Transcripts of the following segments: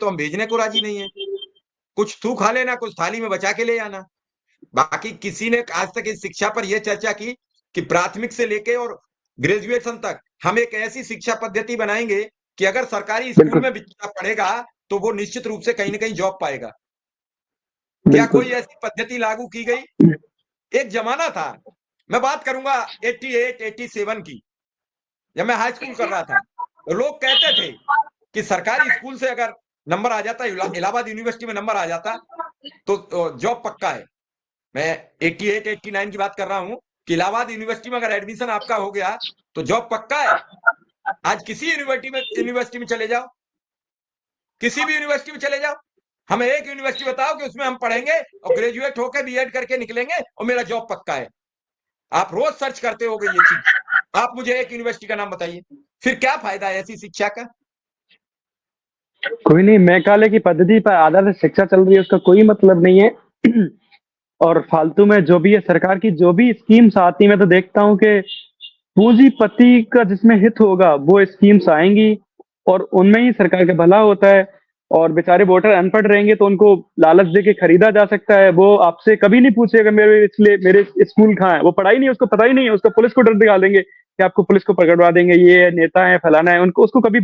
तो हम भेजने को राजी नहीं है। कुछ तू खा लेना, कुछ थाली में बचा के ले आना। बाकी किसी ने आज तक इस शिक्षा पर यह चर्चा की कि प्राथमिक से लेके और ग्रेजुएशन तक हम एक ऐसी शिक्षा पद्धति बनाएंगे कि अगर सरकारी स्कूल बिल्कुल में बच्चा पढ़ेगा तो वो निश्चित रूप से कहीं ना कहीं जॉब पाएगा। क्या बिल्कुल। कोई ऐसी पद्धति लागू की गई? एक जमाना था, मैं बात करूंगा 88 87 की, जब मैं हाई स्कूल कर रहा था, तो लोग कहते थे कि सरकारी स्कूल से अगर नंबर आ जाता, इलाहाबाद यूनिवर्सिटी में नंबर आ जाता तो जॉब पक्का है। मैं 88 89 की बात कर रहा हूं कि इलाहाबाद यूनिवर्सिटी में अगर एडमिशन आपका हो गया तो जॉब पक्का है। आज किसी यूनिवर्सिटी में चले जाओ, किसी भी यूनिवर्सिटी में चले जाओ, हमें एक यूनिवर्सिटी बताओ कि उसमें हम पढ़ेंगे और ग्रेजुएट होकर बीएड करके निकलेंगे और मेरा जॉब पक्का है। आप रोज सर्च करते होगे ये चीज। आप मुझे एक यूनिवर्सिटी का नाम बताइए, फिर क्या फायदा है ऐसी शिक्षा का? कोई नहीं, मेघालय की पद्धति पर आधारित शिक्षा चल रही है, उसका कोई मतलब नहीं है। और फालतू में जो भी है, सरकार की जो भी स्कीम्स आती है, मैं तो देखता हूँ कि पूंजीपति का जिसमें हित होगा वो स्कीम्स आएंगी और उनमें ही सरकार का भला होता है। और बेचारे वोटर अनपढ़ रहेंगे तो उनको लालच देके खरीदा जा सकता है। वो आपसे कभी नहीं पूछेगा मेरे इसलिए मेरे स्कूल कहाँ है, वो पढ़ाई नहीं है, उसको पता ही नहीं है, उसको पुलिस को डर दिखा देंगे कि आपको पुलिस को पकड़वा देंगे, ये नेता है फलाना है। उनको उसको कभी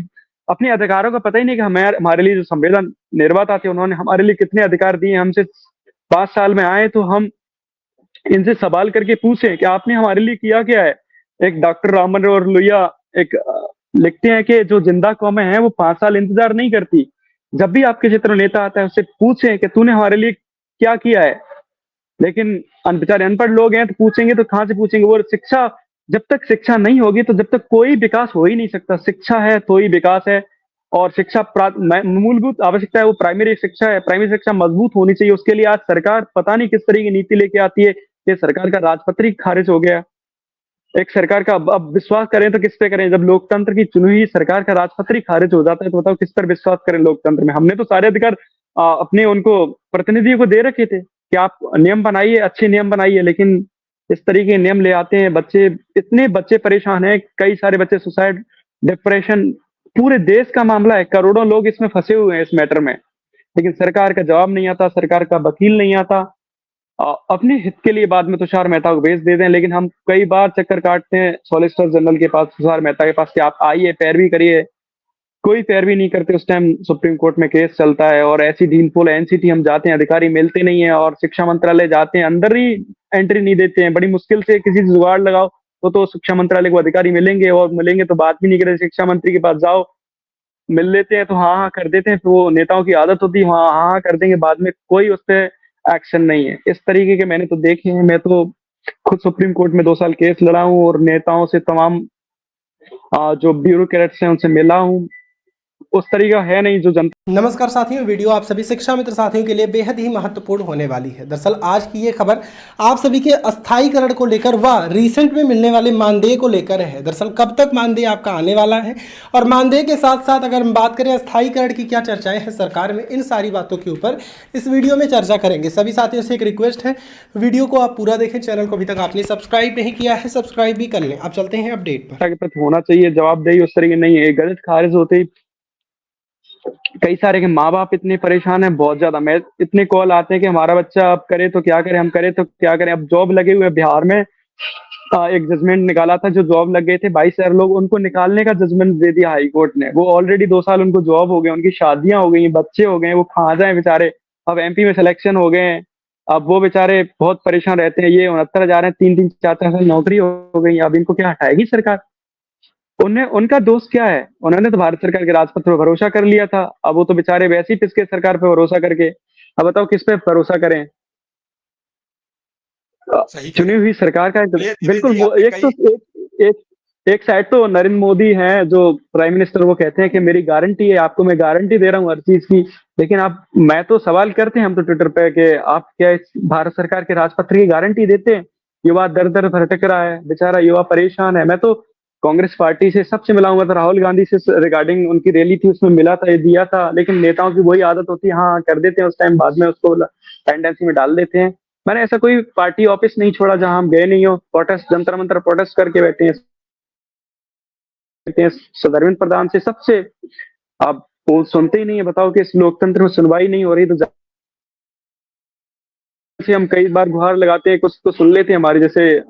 अपने अधिकारों का पता ही नहीं कि हमें हमारे लिए जो संविधान निर्माता थे उन्होंने हमारे लिए कितने अधिकार दिए। हमसे 5 साल में आए तो हम इनसे सवाल करके पूछें कि आपने हमारे लिए किया क्या है। एक डॉक्टर राम मनोहर लोहिया एक लिखते हैं कि जो जिंदा कौमें हैं वो 5 साल इंतजार नहीं करती। जब भी आपके क्षेत्र में नेता आता है उससे पूछें कि तूने हमारे लिए क्या किया है। लेकिन बेचारे अनपढ़ लोग हैं तो पूछेंगे तो कहाँ से पूछेंगे। वो शिक्षा, जब तक शिक्षा नहीं होगी तो जब तक कोई विकास हो ही नहीं सकता। शिक्षा है तो ही विकास है। और शिक्षा मूलभूत आवश्यकता है, वो प्राइमरी शिक्षा है। प्राइमरी शिक्षा मजबूत होनी चाहिए। उसके लिए आज सरकार पता नहीं किस तरह की नीति लेके आती है कि सरकार का राजपत्रित खारिज हो गया। एक सरकार का अब विश्वास करें तो किस पे करें? जब लोकतंत्र की चुनी हुई सरकार का राजपत्रित खारिज हो जाता है तो बताओ किस पर विश्वास करें? लोकतंत्र में हमने तो सारे अधिकार अपने उनको प्रतिनिधियों को दे रखे थे कि आप नियम बनाइए, अच्छे नियम बनाइए। लेकिन इस तरीके के नियम ले आते हैं, बच्चे इतने बच्चे परेशान हैं, कई सारे बच्चे सुसाइड, डिप्रेशन, पूरे देश का मामला है। करोड़ों लोग इसमें फंसे हुए हैं इस मैटर में। लेकिन सरकार का जवाब नहीं आता, सरकार का वकील नहीं आता। अपने हित के लिए बाद में तुषार मेहता को भेज देते हैं। लेकिन हम कई बार चक्कर काटते हैं सॉलिसिटर जनरल के पास, तुषार मेहता के पास कि आप आइए पैरवी करिए, कोई पैरवी नहीं करते। उस टाइम सुप्रीम कोर्ट में केस चलता है और ऐसी ढील पोल एनसीटी हम जाते हैं, अधिकारी मिलते नहीं है। और शिक्षा मंत्रालय जाते हैं, अंदर ही एंट्री नहीं देते हैं। बड़ी मुश्किल से किसी से जुगाड़ लगाओ तो शिक्षा मंत्रालय को अधिकारी मिलेंगे, और मिलेंगे तो बात भी नहीं करें। शिक्षा मंत्री के पास जाओ, मिल लेते हैं तो हाँ हाँ कर देते हैं। तो वो नेताओं की आदत होती है, हाँ हाँ कर देंगे, बाद में कोई उस पर एक्शन नहीं है। इस तरीके के मैंने तो देखे हैं। मैं तो खुद सुप्रीम कोर्ट में 2 साल केस लड़ा हूँ और नेताओं से तमाम जो ब्यूरोक्रेट्स हैं उनसे मिला हूँ। उस तरीका है नहीं जो जनता। नमस्कार साथियों, वीडियो आप सभी शिक्षा मित्र साथियों के लिए बेहद ही महत्वपूर्ण होने वाली है। दरअसल आज की ये खबर आप सभी के अस्थायीकरण को लेकर व रिसेंट में मिलने वाले मानदेय को लेकर है। दरअसल कब तक मानदेय आपका आने वाला है और मानदेय के साथ साथ अगर हम बात करें अस्थायीकरण की क्या चर्चाएं हैं सरकार में, इन सारी बातों के ऊपर इस वीडियो में चर्चा करेंगे। सभी साथियों से एक रिक्वेस्ट है, वीडियो को आप पूरा देखें। चैनल को अभी तक आपने सब्सक्राइब नहीं किया है, सब्सक्राइब भी कर लें। अब चलते हैं अपडेट पर। होना चाहिए जवाबदेही, उस तरीके नहीं है। गलत खारिज होते ही कई सारे के माँ बाप इतने परेशान हैं, बहुत ज्यादा। मैं इतने कॉल आते हैं कि हमारा बच्चा अब करे तो क्या करे, हम करे तो क्या करें। अब जॉब लगे हुए बिहार में एक जजमेंट निकाला था, जो जॉब लग गए थे 22,000 लोग, उनको निकालने का जजमेंट दे दिया हाई कोर्ट ने। वो ऑलरेडी 2 साल उनको जॉब हो गए, उनकी शादियां हो गई, बच्चे हो गए, वो कहाँ जाए बेचारे। अब एमपी में सिलेक्शन हो गए हैं, अब वो बेचारे बहुत परेशान रहते हैं। ये 69,000 है, 3-3 4-4 साल नौकरी हो गई, अब इनको क्या हटाएगी सरकार? उन्हें उनका दोस्त क्या है? उन्होंने तो भारत सरकार के राजपत्र पर भरोसा कर लिया था। अब वो तो बेचारे वैसे ही पिसके सरकार पर भरोसा करके। अब बताओ किस पे भरोसा करें? सही कह चुनी रहे हुई सरकार का हैं। ये बिल्कुल। द्विवेदी वो आपने एक तो कही। एक साइड तो नरेंद्र मोदी हैं जो प्राइम मिनिस्टर, वो कहते हैं कि मेरी गारंटी है, आपको मैं गारंटी दे रहा हूँ हर चीज की। लेकिन आप, मैं तो सवाल करते हैं हम तो ट्विटर पे कि आप क्या इस भारत सरकार के राजपत्र की गारंटी देते हैं? युवा दर दर भटक रहा है, बेचारा युवा परेशान है। मैं तो कांग्रेस पार्टी से सबसे मिला हूँ। मैं तो राहुल गांधी से रिगार्डिंग उनकी रैली थी उसमें मिला था, ये दिया था। लेकिन नेताओं की वही आदत होती है, हाँ कर देते हैं उस टाइम, बाद में उसको टेंडेंसी में डाल देते हैं। मैंने ऐसा कोई पार्टी ऑफिस नहीं छोड़ा जहां हम गए नहीं हो। प्रोटेस्ट, जंतर मंतर प्रोटेस्ट करके बैठे हैं। धर्मेंद्र प्रधान से सबसे अब वो सुनते ही नहीं है। बताओ कि इस लोकतंत्र में सुनवाई नहीं हो रही, तो जैसे हम कई बार गुहार लगाते हैं, कुछ तो सुन लेते हैं हमारी, जैसे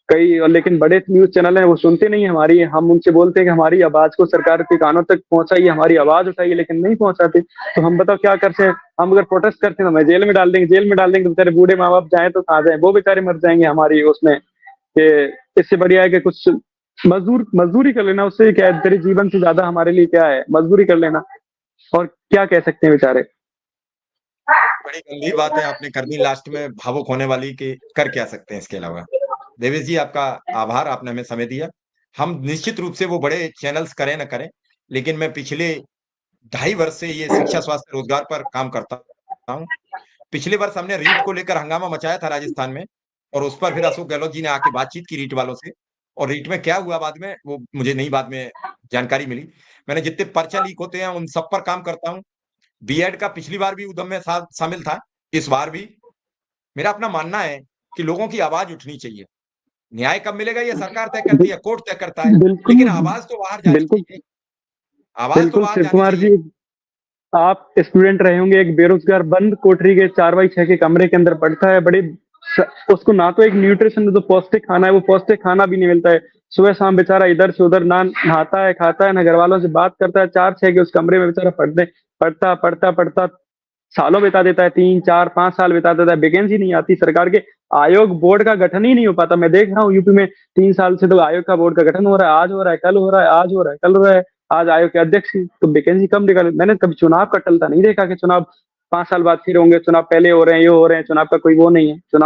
कई, लेकिन बड़े न्यूज चैनल हैं वो सुनते नहीं है हमारी। हम उनसे बोलते हैं कि हमारी आवाज को सरकार के कानों तक पहुंचाइए, हमारी आवाज उठाइए, लेकिन नहीं पहुंचाते। तो हम बताओ क्या करते हैं? हम अगर प्रोटेस्ट करते हैं तो हमें जेल में डाल देंगे, जेल में डाल देंगे तो बेचारे बूढ़े माँ बाप जाए तो कहाँ जाए, वो बेचारे मर जाएंगे हमारी उसमें। कि इससे बढ़िया है कि कुछ मजदूरी कर लेना, उससे क्या है, तेरे जीवन से ज्यादा हमारे लिए क्या है, मजदूरी कर लेना। और क्या कह सकते हैं बेचारे। बड़ी गंभीर बात है आपने कर दी लास्ट में, भावुक होने वाली, कि कर क्या सकते हैं इसके अलावा। देवेश जी, आपका आभार, आपने हमें समय दिया। हम निश्चित रूप से वो बड़े चैनल्स करें न करें, लेकिन मैं पिछले 2.5 वर्ष से ये शिक्षा, स्वास्थ्य, रोजगार पर काम करता हूँ। पिछले वर्ष हमने रीट को लेकर हंगामा मचाया था राजस्थान में, और उस पर फिर अशोक गहलोत जी ने आके बातचीत की रीट वालों से, और रीट में क्या हुआ बाद में वो मुझे नहीं बाद में जानकारी मिली। मैंने जितने पर्चा लीक होते हैं उन सब पर काम करता हूँ। बीएड का पिछली बार भी उद्यम में शामिल था, इस बार भी। मेरा अपना मानना है कि लोगों की आवाज उठनी चाहिए। न्याय कब मिलेगा ये सरकार तय करती है, कोर्ट तय करता है, बिल्कुल लेकिन आवाज तो बाहर जानी बिल्कुल चाहिए। आवाज तो बिल्कुल बाहर शिव जानी कुमार चाहिए। जी, आप स्टूडेंट रहे होंगे, एक बेरोजगार बंद कोठरी के 4x6 के कमरे के अंदर पढ़ता है, उसको ना तो एक न्यूट्रिशन, जो पौष्टिक खाना है वो पौष्टिक खाना भी नहीं मिलता है। सुबह शाम बेचारा इधर से उधर ना नहाता है, खाता है, ना घर वालों से बात करता है। 4-6 के उस कमरे में बेचारा पढ़ता पढ़ता पढ़ता सालों बिता देता है, 3-4-5 साल बिता देता है। वैकेंसी नहीं आती, सरकार के आयोग बोर्ड का गठन ही नहीं हो पाता। मैं देख रहा हूँ यूपी में 3 साल से तो आयोग का बोर्ड का गठन हो रहा है, आज हो रहा है, कल हो रहा है, आज हो रहा है, कल हो रहा है। आज आयोग के अध्यक्ष ही, तो वैकेंसी कम निकाले। मैंने कभी चुनाव का टलता नहीं देखा कि चुनाव 5 साल बाद फिर होंगे, चुनाव पहले हो रहे हैं, ये हो रहे हैं, चुनाव का कोई वो नहीं है। चुनाव